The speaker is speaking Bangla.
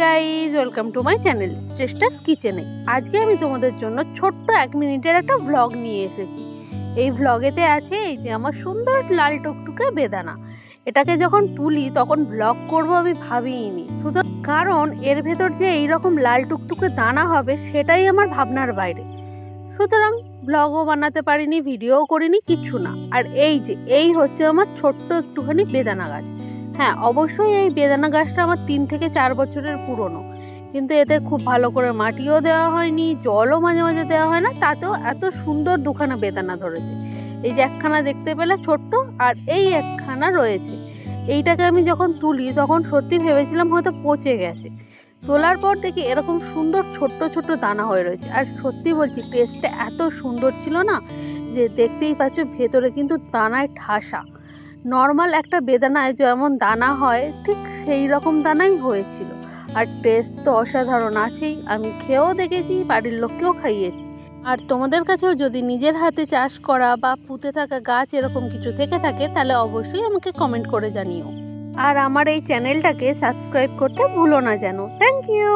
Guys, welcome to my channel Shreshtha's কিচেনে। আজকে আমি তোমাদের জন্য ছোট্ট 1 মিনিটের একটা ভ্লগ নিয়ে এসেছি। এই ভ্লগেতে আছে এই যে আমার সুন্দর লাল টুকটুকে বেদানা। এটাকে যখন তুলি তখন ভ্লগ করব আমি ভাবিনি, শুধু কারণ এর ভেতর যে এইরকম লাল টুকটুকে দানা হবে সেটাই আমার ভাবনার বাইরে। সুতরাং ব্লগও বানাতে পারিনি, ভিডিওও করিনি, কিচ্ছু না। আর এই হচ্ছে আমার ছোট্ট একটুখানি বেদানা গাছ। হ্যাঁ, অবশ্যই এই বেদানা গাছটা আমার 3 থেকে 4 বছরের পুরনো, কিন্তু এতে খুব ভালো করে মাটিও দেওয়া হয়নি, জলও মাঝে মাঝে দেওয়া হয় না, তাতেও এত সুন্দর দুখানা বেদানা ধরেছে। এই যে একখানা দেখতে পেলে ছোট্ট, আর এই একখানা রয়েছে। এইটাকে আমি যখন তুলি তখন সত্যি ভেবেছিলাম হয়তো পচে গেছে। তোলার পর দেখি এরকম সুন্দর ছোট্ট ছোট্ট দানা হয়ে রয়েছে। আর সত্যি বলছি, টেস্টটা এত সুন্দর ছিল না যে দেখতেই পাচ্ছ ভেতরে কিন্তু দানায় ঠাসা। নর্মাল একটা বেদানায় যেমন দানা হয় ঠিক সেই রকম দানাই হয়েছিল। আর টেস্ট তো অসাধারণ আছেই, আমি খেয়েও দেখেছি, বাড়ির লোককেও খাইয়েছি। আর তোমাদের কাছেও যদি নিজের হাতে চাষ করা বা পুঁতে থাকা গাছ এরকম কিছু থেকে থাকে তাহলে অবশ্যই আমাকে কমেন্ট করে জানিও। আর আমার এই চ্যানেলটাকে সাবস্ক্রাইব করতে ভুলো না যেন। Thank you.